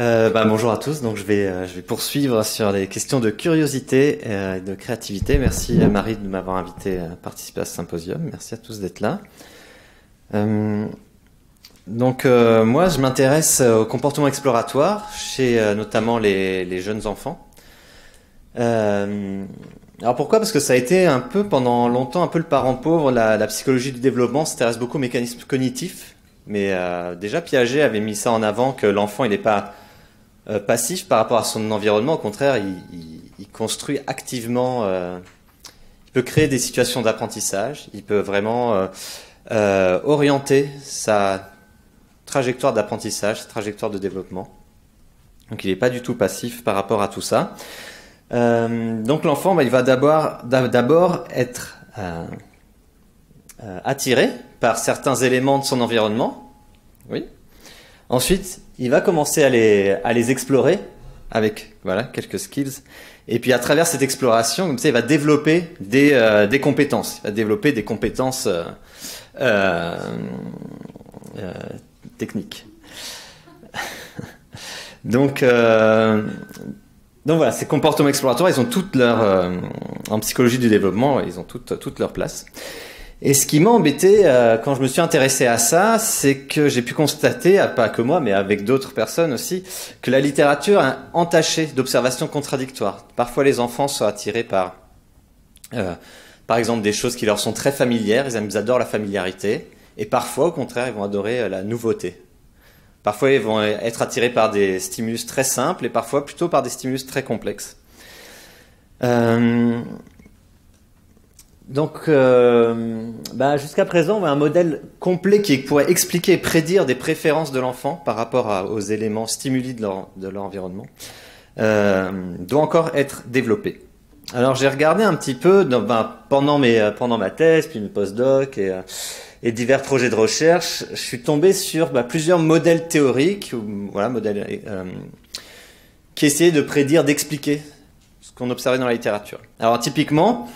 Bonjour à tous. Donc je vais poursuivre sur les questions de curiosité et de créativité. Merci à Marie de m'avoir invité à participer à ce symposium. Merci à tous d'être là. Moi, je m'intéresse au comportement exploratoire chez notamment les jeunes enfants. Alors pourquoi? Parce que ça a été un peu pendant longtemps un peu le parent pauvre. La psychologie du développement s'intéresse beaucoup aux mécanismes cognitifs. Mais déjà Piaget avait mis ça en avant, que l'enfant il n'est pas passif par rapport à son environnement. Au contraire, il construit activement. Il peut créer des situations d'apprentissage. Il peut vraiment orienter sa trajectoire d'apprentissage, sa trajectoire de développement. Donc il n'est pas du tout passif par rapport à tout ça. Donc l'enfant, il va d'abord être attiré par certains éléments de son environnement. Oui. Ensuite, il va commencer à les explorer avec quelques skills. Et puis à travers cette exploration, comme ça, il va développer des compétences. Il va développer des compétences techniques. Donc voilà, ces comportements exploratoires, ils ont toutes leur en psychologie du développement, ils ont toute leur place. Et ce qui m'a embêté quand je me suis intéressé à ça, c'est que j'ai pu constater, pas que moi, mais avec d'autres personnes aussi, que la littérature est entachée d'observations contradictoires. Parfois, les enfants sont attirés par exemple, des choses qui leur sont très familières, ils adorent la familiarité, et parfois, au contraire, ils vont adorer la nouveauté. Parfois, ils vont être attirés par des stimulus très simples, et parfois plutôt par des stimulus très complexes. Jusqu'à présent, on a un modèle complet qui pourrait expliquer et prédire des préférences de l'enfant par rapport aux éléments stimuli de leur environnement, doit encore être développé. Alors j'ai regardé un petit peu pendant ma thèse, puis mes post-doc et divers projets de recherche, je suis tombé sur plusieurs modèles théoriques, qui essayaient de prédire, d'expliquer ce qu'on observait dans la littérature. Alors typiquement,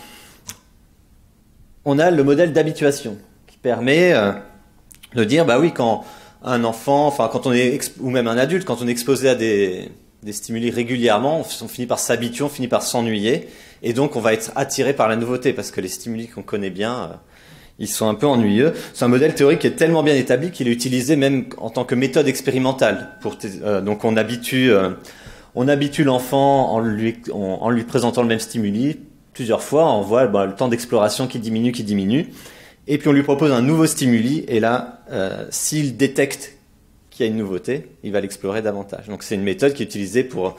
on a le modèle d'habituation qui permet de dire, quand un enfant, quand on est, ou même un adulte, quand on est exposé à des stimuli régulièrement, on finit par s'habituer, on finit par s'ennuyer, et donc on va être attiré par la nouveauté, parce que les stimuli qu'on connaît bien, ils sont un peu ennuyeux. C'est un modèle théorique qui est tellement bien établi qu'il est utilisé même en tant que méthode expérimentale. Donc on habitue l'enfant en lui présentant le même stimuli. Plusieurs fois, on voit le temps d'exploration qui diminue, et puis on lui propose un nouveau stimuli, et là, s'il détecte qu'il y a une nouveauté, il va l'explorer davantage. Donc c'est une méthode qui est utilisée pour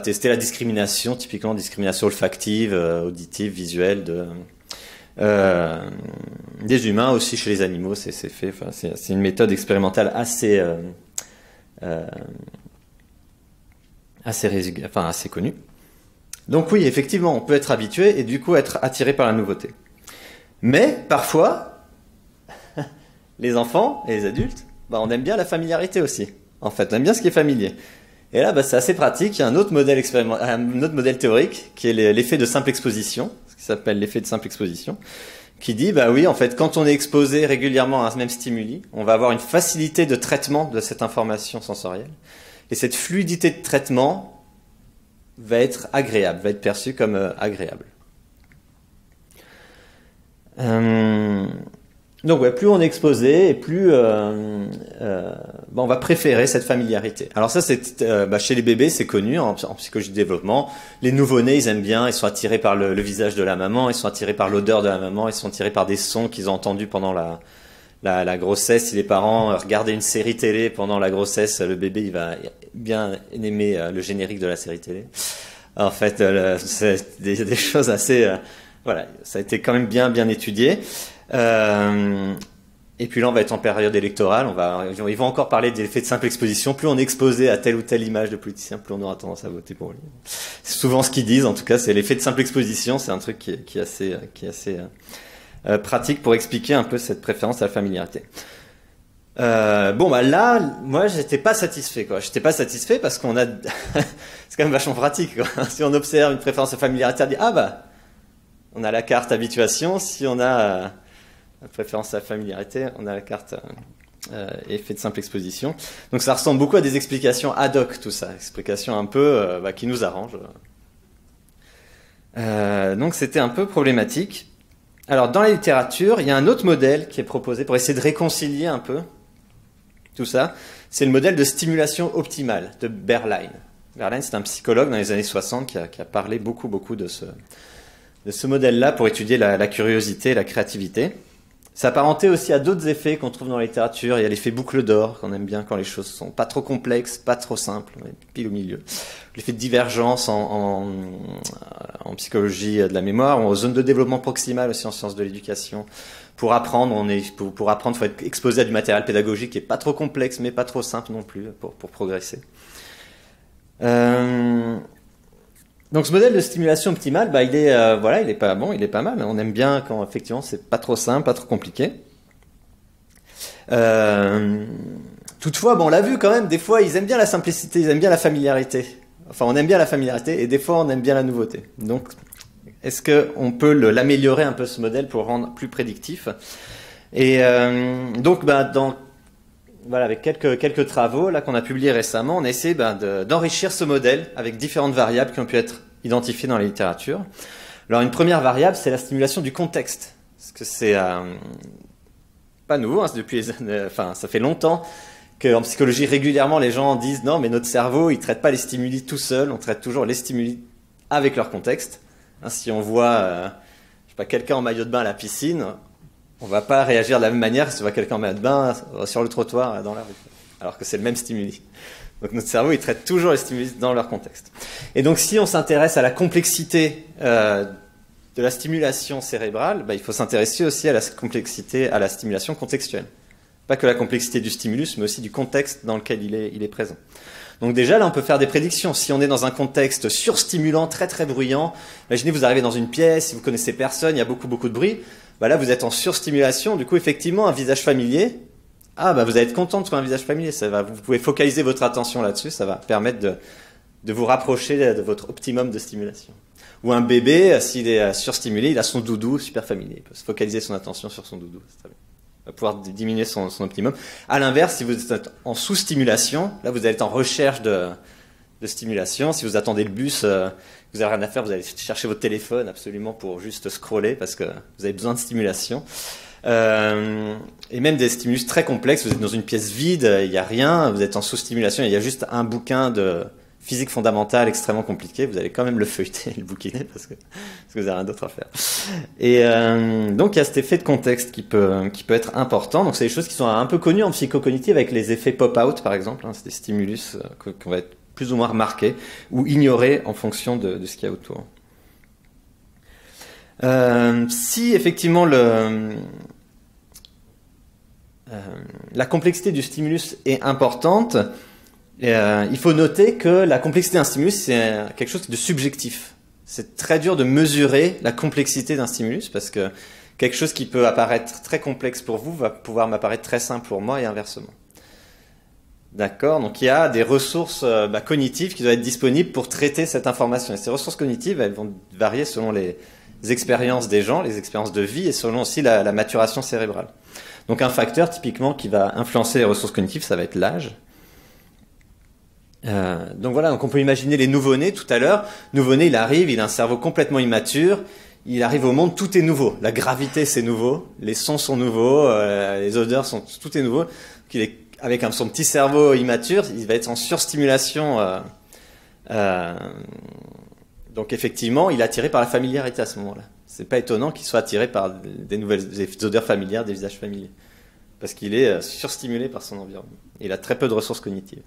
tester la discrimination, typiquement discrimination olfactive, auditive, visuelle, des humains, aussi chez les animaux, c'est fait. C'est une méthode expérimentale assez connue. Donc oui, effectivement, on peut être habitué et du coup être attiré par la nouveauté. Mais parfois, les enfants et les adultes, on aime bien la familiarité aussi. En fait, on aime bien ce qui est familier. Et là, c'est assez pratique. Il y a un autre modèle théorique qui est l'effet de simple exposition, ce qui s'appelle l'effet de simple exposition, qui dit, en fait, quand on est exposé régulièrement à un même stimuli, on va avoir une facilité de traitement de cette information sensorielle. Et cette fluidité de traitement va être agréable, va être perçu comme agréable. Plus on est exposé, et plus on va préférer cette familiarité. Alors ça, c'est chez les bébés, c'est connu en psychologie du développement. Les nouveau-nés, ils aiment bien, ils sont attirés par le visage de la maman, ils sont attirés par l'odeur de la maman, ils sont attirés par des sons qu'ils ont entendus pendant la grossesse. Si les parents regardaient une série télé pendant la grossesse, le bébé il va bien aimer le générique de la série télé. En fait, c'est des choses assez... ça a été quand même bien étudié. Et puis là, on va être en période électorale. Ils vont encore parler des effets de simple exposition. Plus on est exposé à telle ou telle image de politicien, plus on aura tendance à voter pour lui. C'est souvent ce qu'ils disent. En tout cas, c'est l'effet de simple exposition. C'est un truc qui est assez pratique pour expliquer un peu cette préférence à la familiarité. Là, moi, j'étais pas satisfait, quoi. J'étais pas satisfait parce qu'on a, c'est quand même vachement pratique, quoi. Si on observe une préférence à la familiarité, on dit, on a la carte habituation. Si on a préférence à la familiarité, on a la carte effet de simple exposition. Donc ça ressemble beaucoup à des explications ad hoc, tout ça, explications un peu qui nous arrangent. Donc c'était un peu problématique. Alors dans la littérature, il y a un autre modèle qui est proposé pour essayer de réconcilier un peu tout ça. C'est le modèle de stimulation optimale de Berline. Berline, c'est un psychologue dans les années 60 qui a parlé beaucoup de ce modèle-là pour étudier la curiosité et la créativité. C'est apparenté aussi à d'autres effets qu'on trouve dans la littérature. Il y a l'effet boucle d'or, qu'on aime bien quand les choses sont pas trop complexes, pas trop simples, pile au milieu. L'effet de divergence en psychologie de la mémoire, en zone de développement proximal aussi en sciences de l'éducation. Pour apprendre, pour apprendre, faut être exposé à du matériel pédagogique qui est pas trop complexe, mais pas trop simple non plus pour progresser. Donc ce modèle de stimulation optimale, il est pas bon, il est pas mal. On aime bien quand effectivement c'est pas trop simple, pas trop compliqué. Toutefois, on l'a vu quand même, des fois ils aiment bien la simplicité, ils aiment bien la familiarité. Enfin, on aime bien la familiarité et des fois on aime bien la nouveauté. Donc, est-ce qu'on peut l'améliorer un peu ce modèle pour le rendre plus prédictif? Et donc, avec quelques travaux là qu'on a publiés récemment, on a essayé d'enrichir ce modèle avec différentes variables qui ont pu être identifiées dans la littérature. Alors une première variable, c'est la stimulation du contexte, parce que c'est pas nouveau, hein, depuis les années, ça fait longtemps qu'en psychologie régulièrement les gens disent non mais notre cerveau il traite pas les stimuli tout seul, on traite toujours les stimuli avec leur contexte. Hein, si on voit quelqu'un en maillot de bain à la piscine, on va pas réagir de la même manière si on voit quelqu'un en maillot de bain sur le trottoir dans la rue, alors que c'est le même stimuli. Donc notre cerveau, il traite toujours les stimuli dans leur contexte. Et donc si on s'intéresse à la complexité de la stimulation cérébrale, il faut s'intéresser aussi à la complexité, à la stimulation contextuelle. Pas que la complexité du stimulus, mais aussi du contexte dans lequel il est présent. Donc déjà, là, on peut faire des prédictions. Si on est dans un contexte surstimulant, très très bruyant, imaginez vous arrivez dans une pièce, si vous connaissez personne, il y a beaucoup de bruit, là vous êtes en surstimulation, du coup effectivement un visage familier, vous allez être content de trouver un visage familier, vous pouvez focaliser votre attention là-dessus, ça va permettre de vous rapprocher de votre optimum de stimulation. Ou un bébé, s'il est surstimulé, il a son doudou super familier, il peut se focaliser son attention sur son doudou, c'est très bien. Va pouvoir diminuer son optimum. À l'inverse, si vous êtes en sous-stimulation, là vous allez être en recherche de stimulation. Si vous attendez le bus, vous n'avez rien à faire, vous allez chercher votre téléphone absolument pour juste scroller parce que vous avez besoin de stimulation. Et même des stimulus très complexes, vous êtes dans une pièce vide, il n'y a rien, vous êtes en sous-stimulation, il y a juste un bouquin de physique fondamentale extrêmement compliqué, vous allez quand même le feuilleter et le bouquiner parce que vous n'avez rien d'autre à faire. Et donc il y a cet effet de contexte qui peut être important. Donc c'est des choses qui sont un peu connues en psychocognitive avec les effets pop-out par exemple. C'est des stimulus qu'on va être plus ou moins remarqués ou ignorés en fonction de ce qu'il y a autour. Si effectivement la complexité du stimulus est importante, il faut noter que la complexité d'un stimulus, c'est quelque chose de subjectif. C'est très dur de mesurer la complexité d'un stimulus parce que quelque chose qui peut apparaître très complexe pour vous va pouvoir m'apparaître très simple pour moi et inversement. D'accord? Donc il y a des ressources cognitives qui doivent être disponibles pour traiter cette information. Et ces ressources cognitives, elles vont varier selon les expériences des gens, les expériences de vie et selon aussi la maturation cérébrale. Donc un facteur typiquement qui va influencer les ressources cognitives, ça va être l'âge. Donc voilà, donc on peut imaginer les nouveau-nés tout à l'heure. Nouveau-né, il arrive, il a un cerveau complètement immature, il arrive au monde, tout est nouveau. La gravité, c'est nouveau, les sons sont nouveaux, les odeurs tout est nouveau. Donc il est avec son petit cerveau immature, il va être en surstimulation. Donc effectivement, il est attiré par la familiarité à ce moment-là. C'est pas étonnant qu'il soit attiré par des odeurs familières, des visages familiers, parce qu'il est surstimulé par son environnement. Il a très peu de ressources cognitives.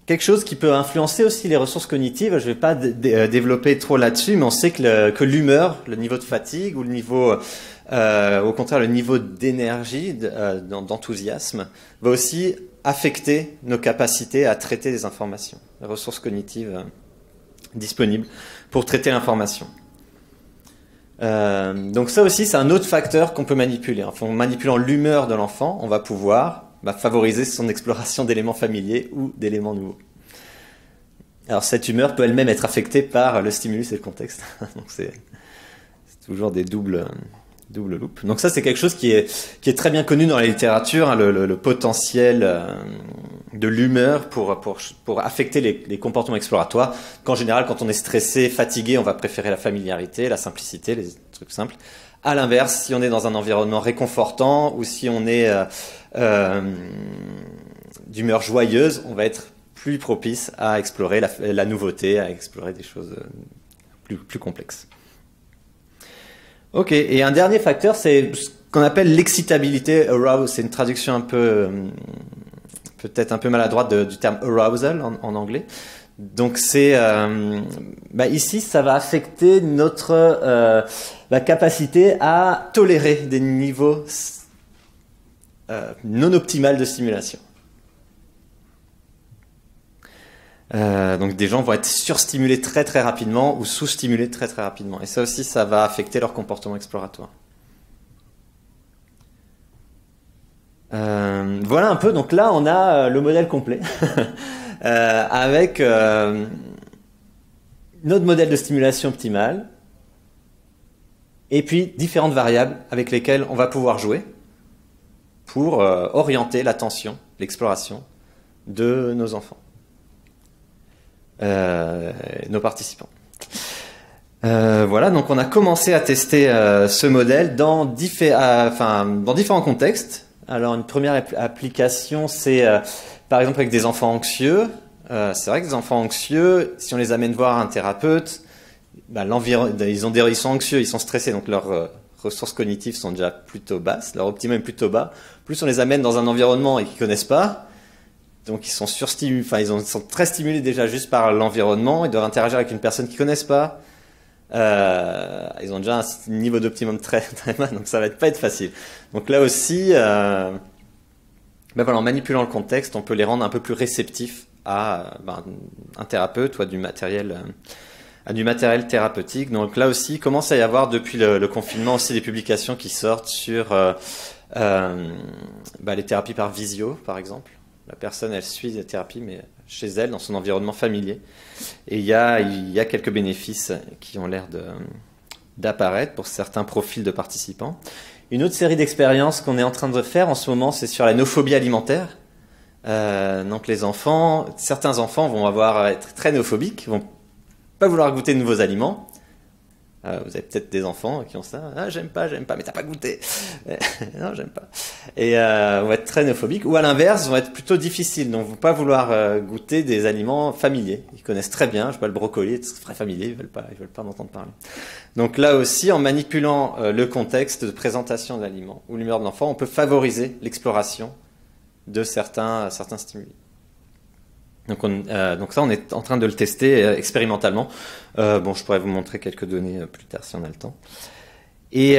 Quelque chose qui peut influencer aussi les ressources cognitives, je ne vais pas développer trop là-dessus, mais on sait que l'humeur, le niveau de fatigue ou le niveau, au contraire, le niveau d'énergie, d'enthousiasme, va aussi affecter nos capacités à traiter des informations, les ressources cognitives disponibles pour traiter l'information. Donc ça aussi, c'est un autre facteur qu'on peut manipuler. En manipulant l'humeur de l'enfant, on va pouvoir favoriser son exploration d'éléments familiers ou d'éléments nouveaux. Alors cette humeur peut elle-même être affectée par le stimulus et le contexte. Donc c'est toujours des doubles Double loop. Donc ça, c'est quelque chose qui est très bien connu dans la littérature, hein, le potentiel de l'humeur pour affecter les comportements exploratoires. Qu'en général, quand on est stressé, fatigué, on va préférer la familiarité, la simplicité, les trucs simples. À l'inverse, si on est dans un environnement réconfortant ou si on est d'humeur joyeuse, on va être plus propice à explorer la nouveauté, à explorer des choses plus complexes. Ok, et un dernier facteur, c'est ce qu'on appelle l'excitabilité, arousal. C'est une traduction un peu, peut-être un peu maladroite du terme arousal en anglais. Donc c'est, ici, ça va affecter notre capacité à tolérer des niveaux non optimaux de stimulation. Donc des gens vont être surstimulés très très rapidement ou sous-stimulés très très rapidement. Et ça aussi, ça va affecter leur comportement exploratoire. Voilà un peu, donc là on a le modèle complet avec notre modèle de stimulation optimale et puis différentes variables avec lesquelles on va pouvoir jouer pour orienter l'attention, l'exploration de nos enfants. Nos participants. Voilà, donc on a commencé à tester ce modèle dans différents contextes. Alors une première application, c'est par exemple avec des enfants anxieux. C'est vrai que des enfants anxieux, si on les amène voir un thérapeute, ils sont anxieux, ils sont stressés, donc leurs ressources cognitives sont déjà plutôt basses, leur optimum est plutôt bas. Plus on les amène dans un environnement et qu'ils connaissent pas, donc ils sont surstimulés, ils sont très stimulés déjà juste par l'environnement, ils doivent interagir avec une personne qu'ils connaissent pas. Ils ont déjà un niveau d'optimum très très bas, donc ça va pas être facile. Donc là aussi, en manipulant le contexte, on peut les rendre un peu plus réceptifs à un thérapeute ou à du matériel thérapeutique. Donc là aussi, il commence à y avoir depuis le confinement aussi des publications qui sortent sur les thérapies par visio, par exemple. La personne, elle suit la thérapie, mais chez elle, dans son environnement familier. Et il y a quelques bénéfices qui ont l'air d'apparaître pour certains profils de participants. Une autre série d'expériences qu'on est en train de faire en ce moment, c'est sur la nophobie alimentaire. Donc certains enfants vont être très néophobiques, vont pas vouloir goûter de nouveaux aliments. Vous avez peut-être des enfants qui ont ça. Ah, j'aime pas, mais t'as pas goûté. Non, j'aime pas. Et vont être très néophobiques. Ou à l'inverse, vont être plutôt difficiles. Donc, vont pas vouloir goûter des aliments familiers. Ils connaissent très bien. Je sais pas, le brocoli, c'est très familier. Ils veulent pas en entendre parler. Donc là aussi, en manipulant le contexte de présentation de l'aliment ou l'humeur de l'enfant, on peut favoriser l'exploration de certains stimuli. Donc ça, on est en train de le tester expérimentalement. Je pourrais vous montrer quelques données plus tard si on a le temps. Et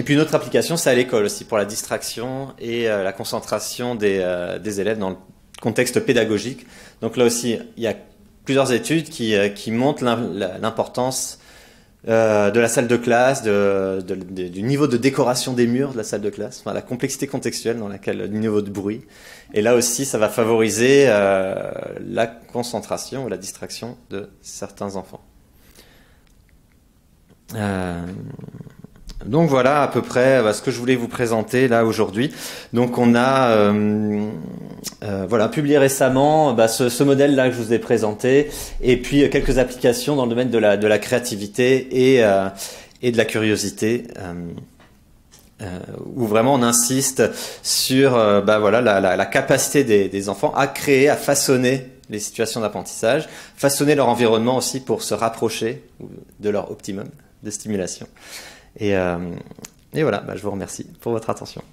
puis une autre application, c'est à l'école aussi, pour la distraction et la concentration des élèves dans le contexte pédagogique. Donc là aussi, il y a plusieurs études qui montrent l'importance de la salle de classe, du niveau de décoration des murs de la salle de classe, la complexité contextuelle dans laquelle le niveau de bruit. Et là aussi, ça va favoriser la concentration ou la distraction de certains enfants. Donc voilà à peu près ce que je voulais vous présenter là aujourd'hui. Donc on a publié récemment ce modèle là que je vous ai présenté, et puis quelques applications dans le domaine de la créativité et de la curiosité, où vraiment on insiste sur la capacité des enfants à créer, à façonner les situations d'apprentissage, façonner leur environnement aussi pour se rapprocher de leur optimum de stimulation. Et voilà, je vous remercie pour votre attention.